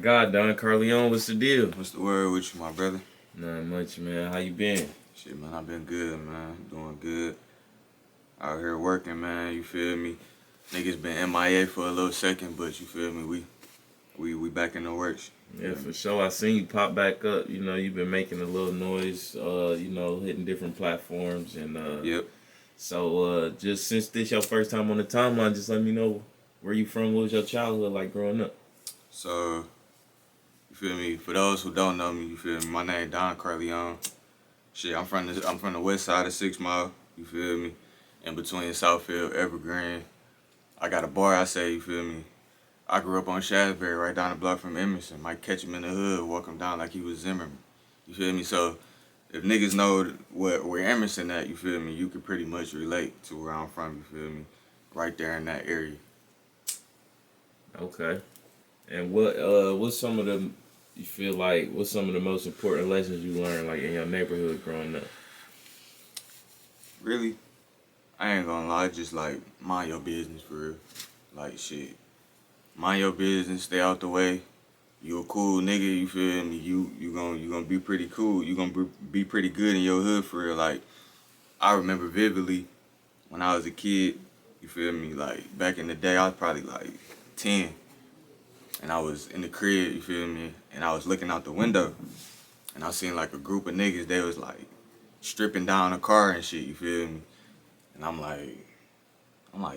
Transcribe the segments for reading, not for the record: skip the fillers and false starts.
God, Don Carleone, what's the deal? What's the word with you, my brother? Not much, man. How you been? Shit, man, I've been good, man. Doing good. Out here working, man. You feel me? Niggas been MIA for a little second, but you feel me? We back in the works. Yeah, for sure. I seen you pop back up. You know, you've been making a little noise. Hitting different platforms, and Yep. just since this your first time on the timeline, just let me know where you from. What was your childhood like growing up? So you feel me? For those who don't know me, you feel me? My name Don Carleone. Shit, I'm from the west side of 6 Mile. You feel me? In between Southfield, Evergreen. I got a bar. I say, you feel me? I grew up on Shasberry, right down the block from Emerson. Might catch him in the hood, walk him down like he was Zimmerman. You feel me? So if niggas know where Emerson at, you feel me? You could pretty much relate to where I'm from. You feel me? Right there in that area. Okay. And what's some of the you feel like what's some of the most important lessons you learned like in your neighborhood growing up? Really, I ain't gonna lie. Just like mind your business for real. Like shit, mind your business. Stay out the way. You a cool nigga. You feel me? You gonna be pretty cool. You gonna be pretty good in your hood for real. Like I remember vividly when I was a kid. You feel me? Like back in the day, I was probably like 10. And I was in the crib, you feel me? And I was looking out the window, and I seen like a group of niggas. They was like stripping down a car and shit, you feel me? And I'm like,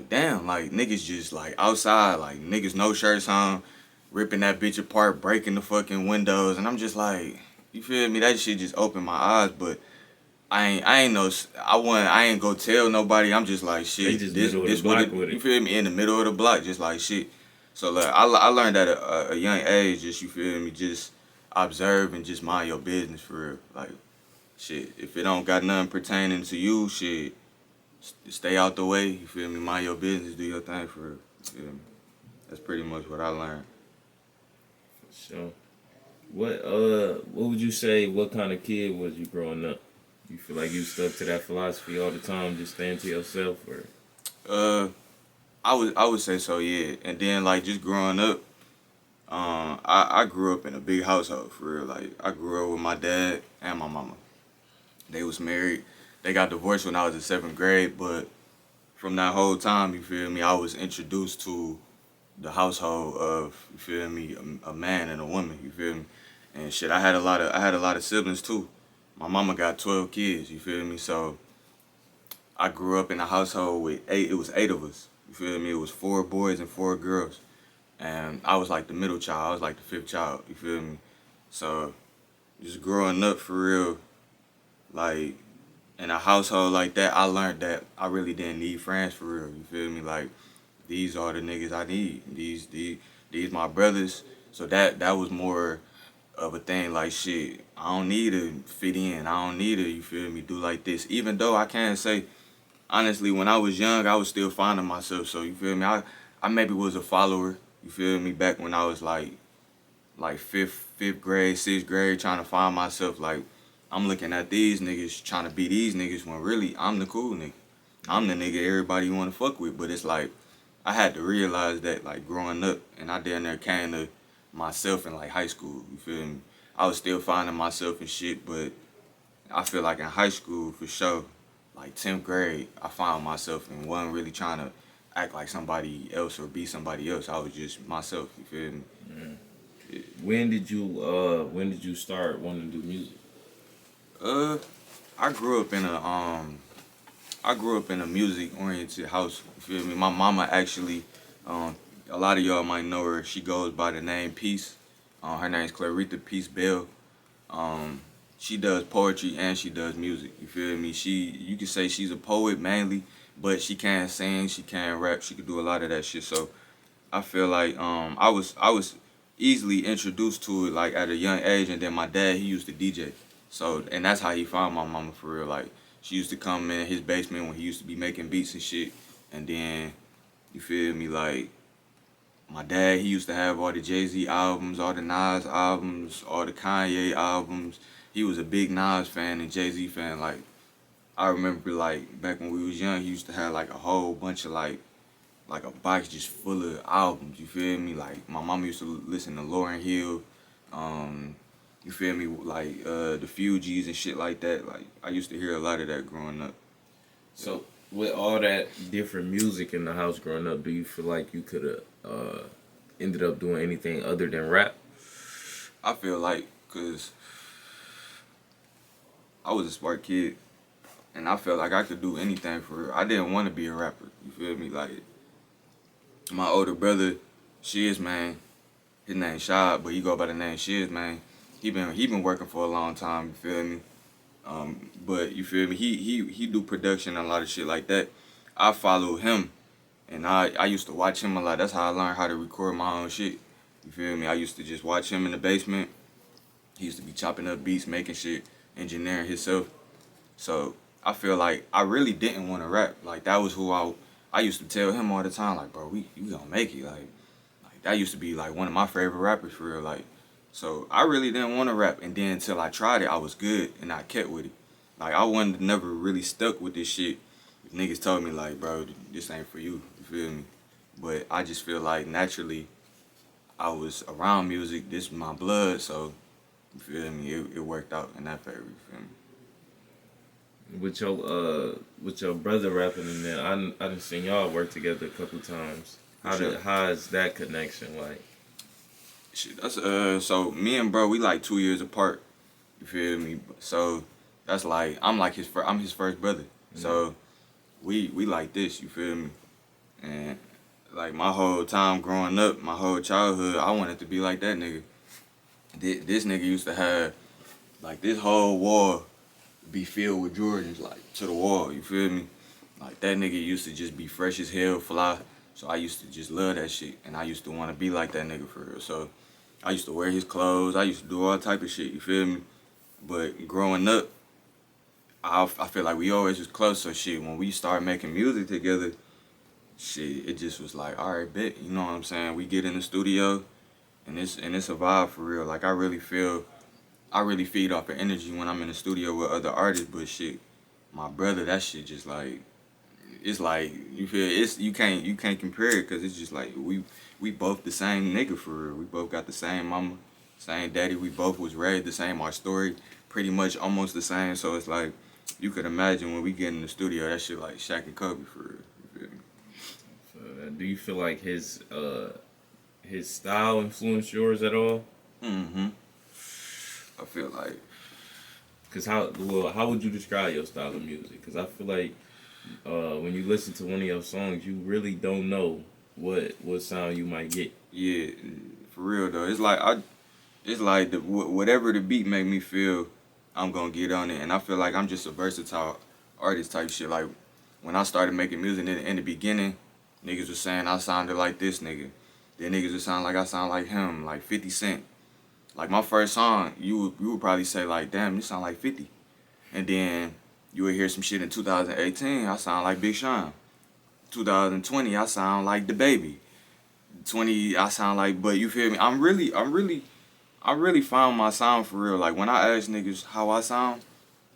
damn, like niggas just like outside, like niggas no shirts on, ripping that bitch apart, breaking the fucking windows, and I'm just like, you feel me? That shit just opened my eyes, but I ain't no, I ain't go tell nobody. I'm just like They shit. just This middle of the this what block it. with You it. feel me? In the middle of the block, just like shit. So like I learned at a young age, just you feel me, just observe and just mind your business for real. Like shit, if it don't got nothing pertaining to you, shit, stay out the way. You feel me? Mind your business, do your thing for real. You feel me? That's pretty much what I learned. So, what would you say? What kind of kid was you growing up? You feel like you stuck to that philosophy all the time, just staying to yourself, or Uh, I would say so, yeah. And then like just growing up, I grew up in a big household for real. Like I grew up with my dad and my mama. They was married. They got divorced when I was in seventh grade, but from that whole time, you feel me, I was introduced to the household of, you feel me, a man and a woman, you feel me? And shit, I had a lot of siblings too. My mama got 12 kids, you feel me? So I grew up in a household with eight, it was eight of us. You feel me? It was four boys and four girls. And I was like the middle child. I was like the fifth child, you feel me? So just growing up for real, like in a household like that, I learned that I really didn't need friends for real. You feel me? Like these are the niggas I need. These my brothers. So that was more of a thing. Like shit, I don't need to fit in. I don't need to. You feel me? Do like this. Even though I can say honestly, when I was young, I was still finding myself. So you feel me? I maybe was a follower. You feel me? Back when I was like fifth grade, sixth grade, trying to find myself. Like I'm looking at these niggas trying to be these niggas when really I'm the cool nigga. I'm the nigga everybody want to fuck with. But it's like I had to realize that like growing up, and I damn near came to myself in like high school. You feel me? I was still finding myself and shit, but I feel like in high school for sure, like 10th grade, I found myself and wasn't really trying to act like somebody else or be somebody else. I was just myself. You feel me? mm. When did you start wanting to do music? Uh, I grew up in a music oriented house. You feel me? My mama actually, um, a lot of y'all might know her. She goes by the name Peace. Her name's Clarita Peace Bell. Um, she does poetry and she does music. You feel me? You could say she's a poet mainly, but she can sing, she can rap, she could do a lot of that shit. So I feel like I was easily introduced to it like at a young age, and then my dad he used to DJ, so and that's how he found my mama for real. Like she used to come in his basement when he used to be making beats and shit, and then you feel me like my dad he used to have all the Jay-Z albums, all the Nas albums, all the Kanye albums. He was a big Nas fan and Jay-Z fan. Like I remember like back when we was young, he used to have like a whole bunch of like like a box just full of albums. You feel me? Like my mama used to listen to Lauryn Hill, you feel me? Like the Fugees and shit like that. Like I used to hear a lot of that growing up. So with all that different music in the house growing up, do you feel like you could have ended up doing anything other than rap? I feel like, cause I was a smart kid, and I felt like I could do anything for real. I didn't want to be a rapper. You feel me? Like my older brother, Shiz man, his name Shad, but he go by the name Shiz man. He been working for a long time. You feel me? But you feel me? He do production and a lot of shit like that. I follow him, and I used to watch him a lot. That's how I learned how to record my own shit. You feel me? I used to just watch him in the basement. He used to be chopping up beats, making shit, engineering himself. So I feel like I really didn't want to rap. Like that was who I used to tell him all the time. Like, bro, you gonna make it. Like that used to be like one of my favorite rappers for real. Like, so I really didn't want to rap. And then until I tried it, I was good and I kept with it. Like I wasn't never really stuck with this shit. If niggas told me like, bro, this ain't for you. You feel me? But I just feel like naturally I was around music. This is my blood. So you feel me? It worked out in that favor. You feel me? With your brother rapping in there, I done seen y'all work together a couple times. Sure. How is that connection like? Shit, that's so me and bro, we like 2 years apart. You feel me? So that's like I'm his first brother. So we like this. You feel me? And like my whole time growing up, my whole childhood, I wanted to be like that nigga. This nigga used to have like this whole wall be filled with Jordans, like to the wall. You feel me? Like that nigga used to just be fresh as hell, fly. So I used to just love that shit, and I used to want to be like that nigga for real. So I used to wear his clothes. I used to do all type of shit. You feel me? But growing up, I feel like we always was close. So shit, when we started making music together, shit, it just was like, all right, bet. You know what I'm saying? We get in the studio, and it's a vibe for real. Like I really feed off of energy when I'm in the studio with other artists. But shit, my brother, that shit just like, it's like you feel you can't compare it because it's just like we both the same nigga for real. We both got the same mama, same daddy. We both was raised the same. Our story pretty much almost the same. So it's like you could imagine when we get in the studio, that shit like Shaq and Kobe for real. You feel me? Do you feel like his style influenced yours at all? Mm-hmm. I feel like Cause how would you describe your style of music? Cause I feel like when you listen to one of your songs, you really don't know what sound you might get. yeah, for real though. It's like whatever the beat make me feel, I'm gonna get on it. And I feel like I'm just a versatile artist type shit. Like when I started making music in the beginning, niggas was saying I sounded like this nigga. Then niggas would sound like I sound like him, like 50 Cent. Like my first song, you would probably say like, damn, this sound like 50. And then you would hear some shit in 2018, I sound like Big Sean. 2020, I sound like the baby. 20, I sound like, but you feel me? I really found my sound for real. Like when I ask niggas how I sound,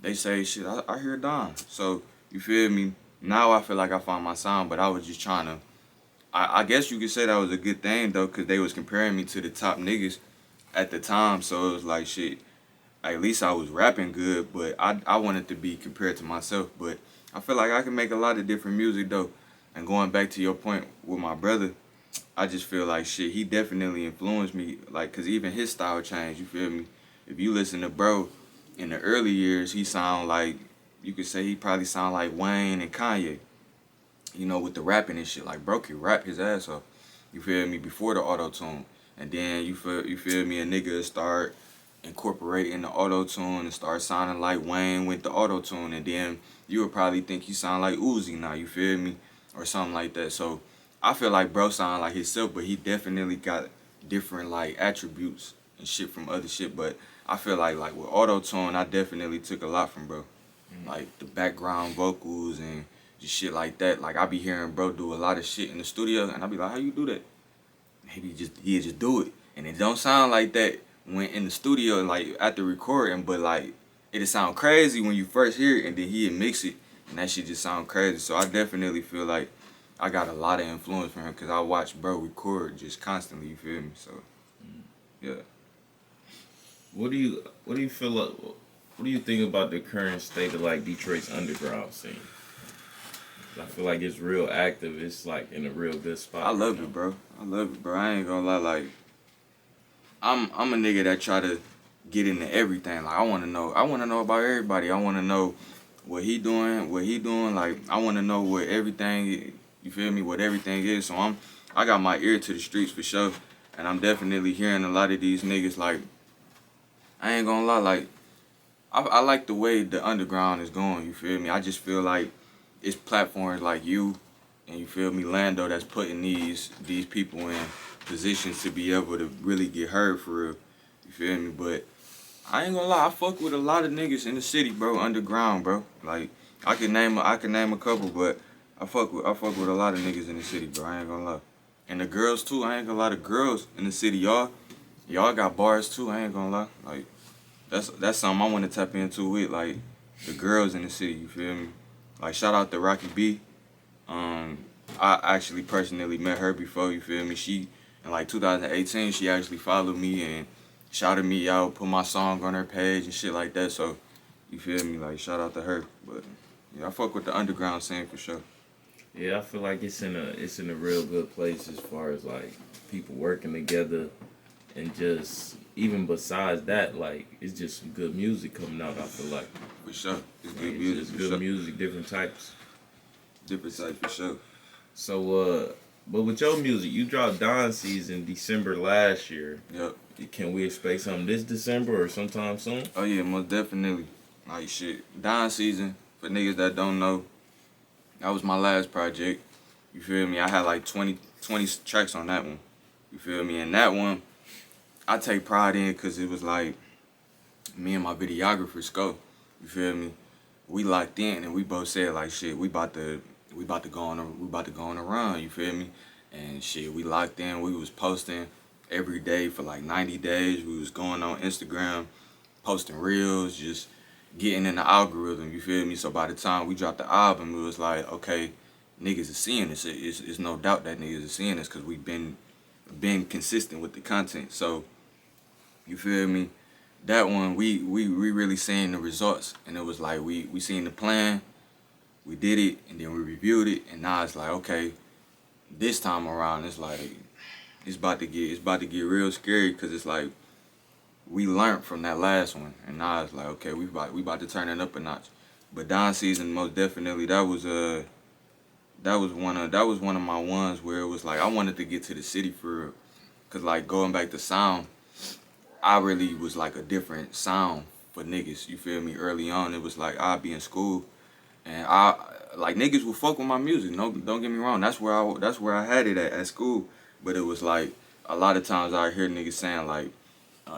they say shit. I hear Don. So you feel me? Now I feel like I found my sound, but I was just trying to. I guess you could say that was a good thing though, cause they was comparing me to the top niggas at the time. So it was like shit. At least I was rapping good, but I wanted to be compared to myself. But I feel like I can make a lot of different music though. And going back to your point with my brother, I just feel like shit, he definitely influenced me. Like, cause even his style changed. You feel me? If you listen to bro, in the early years, he sound like you could say he probably sound like Wayne and Kanye. You know, with the rapping and shit. Like bro could rap his ass off. You feel me? Before the auto tune, and then you feel me? A nigga start incorporating the auto tune and start sounding like Wayne with the auto tune, and then you would probably think he sound like Uzi now. You feel me? Or something like that. So I feel like bro sound like himself, but he definitely got different like attributes and shit from other shit. But I feel like with auto tune, I definitely took a lot from bro, like the background vocals and just shit like that. Like I be hearing bro do a lot of shit in the studio, and I be like, how you do that? He just do it, and it don't sound like that when in the studio like at the recording, but like it'll sound crazy when you first hear it, and then he'll mix it, and that shit just sound crazy. So I definitely feel like I got a lot of influence from him because I watch bro record just constantly. You feel me? So yeah. What do you feel like? What do you think about the current state of like Detroit's underground scene? I feel like it's real active. It's like in a real good spot. I Right love now. it, bro. I love it, bro. I ain't gonna lie. Like I'm a nigga that try to get into everything. Like I wanna know. I wanna know about everybody. I wanna know what he doing. What he doing. Like I wanna know what everything. You feel me? What everything is. So I got my ear to the streets for sure. And I'm definitely hearing a lot of these niggas. Like I ain't gonna lie. Like I like the way the underground is going. You feel me? I just feel like it's platforms like you and you feel me, Lando, that's putting these people in positions to be able to really get heard for real. You feel me? But I ain't gonna lie, I fuck with a lot of niggas in the city, bro, underground, bro. Like I can name a couple, but I fuck with a lot of niggas in the city, bro. I ain't gonna lie. And the girls too. I ain't gonna lie, the girls in the city, y'all got bars too. I ain't gonna lie. Like that's something I want to tap into with like the girls in the city. You feel me? Like shout out to Rocky B. Um, I actually personally met her before. You feel me? She in like 2018, she actually followed me and shouted me out, put my song on her page and shit like that. So you feel me? Like shout out to her. But yeah, I fuck with the underground scene for sure. Yeah, I feel like it's in a real good place as far as like people working together and just even besides that, like it's just some good music coming out. I feel For sure, it's like good it's music just for good sure. music, different types. Different type for sure. So, but with your music, you dropped DONSZN in December last year. Yep. Can we expect something this December or sometime soon? Oh yeah, most definitely. Like shit, Don season for niggas that don't know. That was my last project. You feel me? I had like 20 tracks on that one. You feel me? And that one, I take pride in because it was like me and my videographer Sco. You feel me? We locked in and we both said like shit. We about to go on a run. You feel me? And shit, we locked in. We was posting every day for like 90 days. We was going on Instagram, posting reels, just getting in the algorithm. You feel me? So by the time we dropped the album, it was like okay, niggas are seeing this. It's no doubt that niggas are seeing this because we been consistent with the content. So you feel me? That one we really seen the results, and it was like we seen the plan, we did it, and then we reviewed it, and now it's like okay, this time around it's like it's about to get real scary because it's like we learned from that last one, and now it's like okay, we about to turn it up a notch. But Don season most definitely that was one of my ones where it was like I wanted to get to the city for real. Cause like going back to sound, I really was like a different sound for niggas. You feel me? Early on, it was like I'd be in school, and I like niggas would fuck with my music. No, don't get me wrong. That's where I had it at school. But it was like a lot of times I hear niggas saying like,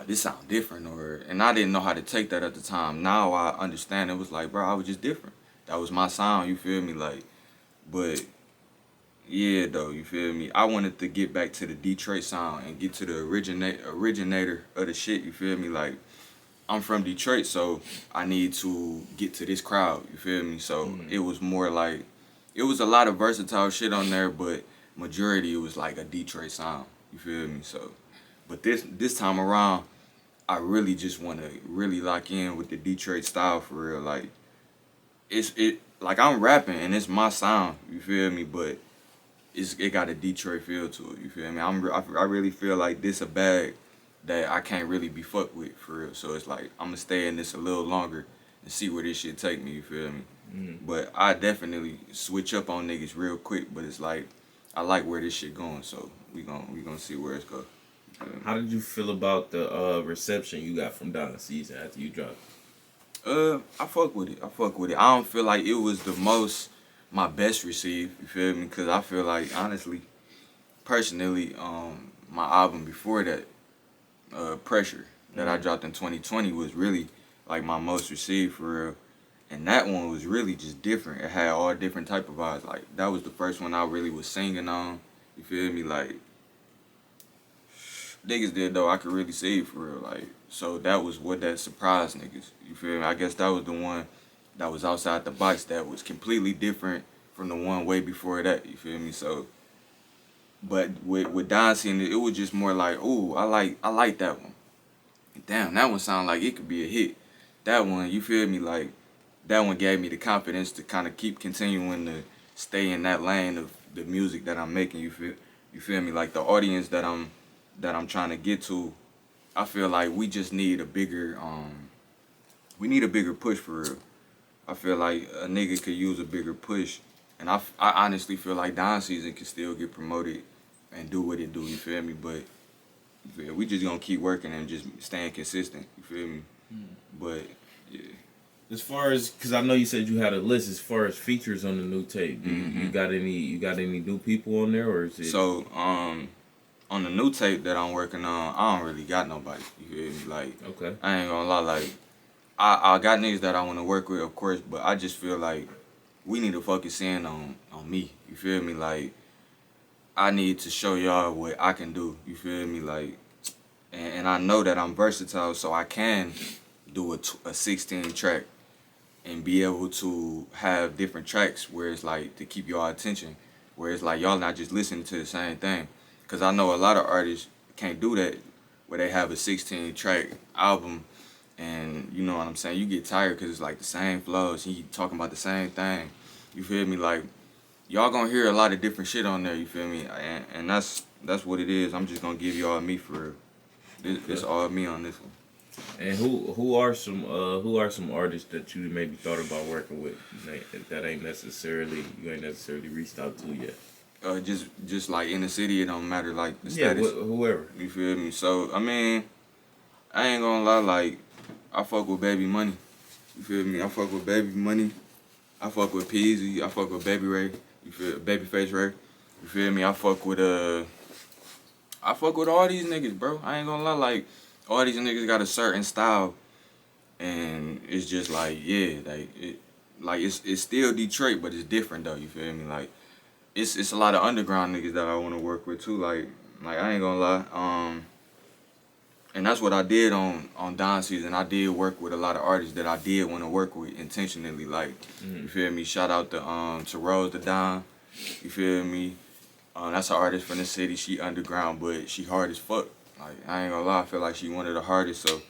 "This sound different," and I didn't know how to take that at the time. Now I understand. It was like, bro, I was just different. That was my sound. You feel me? Like, but yeah, though, you feel me? I wanted to get back to the Detroit sound and get to the originator of the shit, you feel me? Like, I'm from Detroit, so I need to get to this crowd, you feel me? So it was more like, it was a lot of versatile shit on there, but majority it was like a Detroit sound, you feel me? So, but this time around, I really just want to really lock in with the Detroit style for real. Like, like I'm rapping and it's my sound, you feel me? But it got a Detroit feel to it. You feel me? I really feel like this a bag that I can't really be fucked with for real. So it's like I'm gonna stay in this a little longer and see where this shit take me. You feel me? But I definitely switch up on niggas real quick. But it's like I like where this shit going. So we gonna see where it's go. How did you feel about the reception you got from DONSZN after you dropped? I fuck with it. I fuck with it. I don't feel like it was the most my best received. You feel me? Cause I feel like honestly, personally, my album before that, Pressure, that I dropped in 2020 was really like my most received for real. And that one was really just different. It had all different type of vibes. Like that was the first one I really was singing on. You feel me? Like niggas did though. I could really see it for real. Like so that was what that surprised niggas. You feel me? I guess that was the one that was outside the box that was completely different from the one way before that. You feel me? So, but with DONSZN, it was just more like, ooh, I like that one. Damn, that one sound like it could be a hit. That one, you feel me? Like that one gave me the confidence to kind of keep continuing to stay in that lane of the music that I'm making. You feel me? Like the audience that I'm trying to get to. I feel like we just need a bigger we need a bigger push for real. I feel like a nigga could use a bigger push, and I honestly feel like DONSZN can still get promoted and do what it do. You feel me? But yeah, we just gonna keep working and just staying consistent. You feel me? But yeah. As far as, cause I know you said you had a list. As far as features on the new tape, you got any new people on there, or is it? So on the new tape that I'm working on, I don't really got nobody. You feel me? Like, Okay. I ain't gonna lie. Like, I got niggas that I want to work with, of course, but I just feel like we need to focus in on me. You feel me? Like, I need to show y'all what I can do. You feel me? Like, and I know that I'm versatile, so I can do a 16 track and be able to have different tracks where it's like to keep y'all attention, where it's like y'all not just listening to the same thing. Cause I know a lot of artists can't do that, where they have a 16 track album, and you know what I'm saying. You get tired because it's like the same flows, and you talking about the same thing. You feel me? Like y'all gonna hear a lot of different shit on there. You feel me? And that's what it is. I'm just gonna give y'all me for real. This all me on this one. And who are some artists that you maybe thought about working with that ain't necessarily reached out to yet? Just like in the city, it don't matter like the Yeah, status. whoever. You feel me? So I mean, I ain't gonna lie. Like I fuck with Baby Money. You feel me? I fuck with Baby Money. I fuck with Peasy. I fuck with Baby Ray. You feel Babyface Ray. You feel me? I fuck with all these niggas, bro. I ain't gonna lie. Like all these niggas got a certain style, and it's just like yeah, it's still Detroit, but it's different though. You feel me? Like it's a lot of underground niggas that I want to work with too. Like I ain't gonna lie. And that's what I did on DONSZN. I did work with a lot of artists that I did want to work with intentionally. Like you feel me? Shout out to Rose the Don. You feel me? That's an artist from the city. She underground, but she hard as fuck. Like I ain't gonna lie, I feel like she one of the hardest. So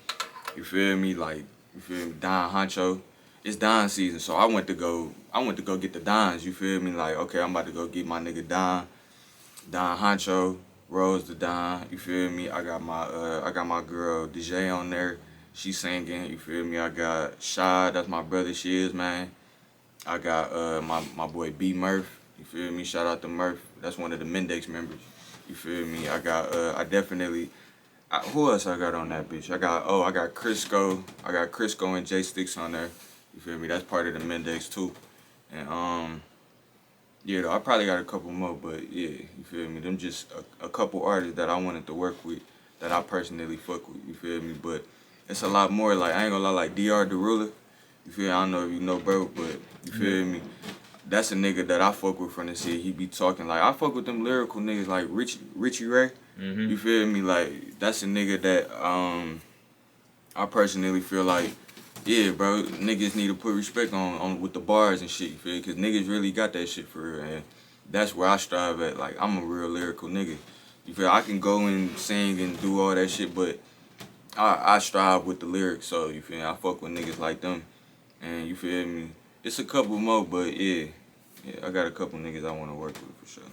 you feel me? Like you feel me? Don Honcho. It's Don season, so I went to go get the Dons. You feel me? Like okay, I'm about to go get my nigga Don Honcho, Rose the Don. You feel me? I got my girl DJ on there. She singing. You feel me? I got Shad. That's my brother. She is man. I got my boy B Murph. You feel me? Shout out to Murph. That's one of the Mendex members. You feel me? I got who else I got on that bitch? I got Crisco. I got Crisco and J Sticks on there. You feel me? That's part of the Mendex too. And yeah, though, I probably got a couple more, but yeah, you feel me? Them just a couple artists that I wanted to work with that I personally fuck with. You feel me? But it's a lot more. Like I ain't gonna lie, like DR the Ruler. You feel me? I don't know if you know, bro, but you feel me? That's a nigga that I fuck with from the city. He be talking like I fuck with them lyrical niggas like Richie Ray. You feel me? Like that's a nigga that I personally feel like, yeah, bro, niggas need to put respect on with the bars and shit. You feel? Cause niggas really got that shit for real, and that's where I strive at. Like I'm a real lyrical nigga. You feel? I can go and sing and do all that shit, but I strive with the lyrics. So you feel me? I fuck with niggas like them, and you feel me? It's a couple more, but yeah, I got a couple niggas I want to work with for sure.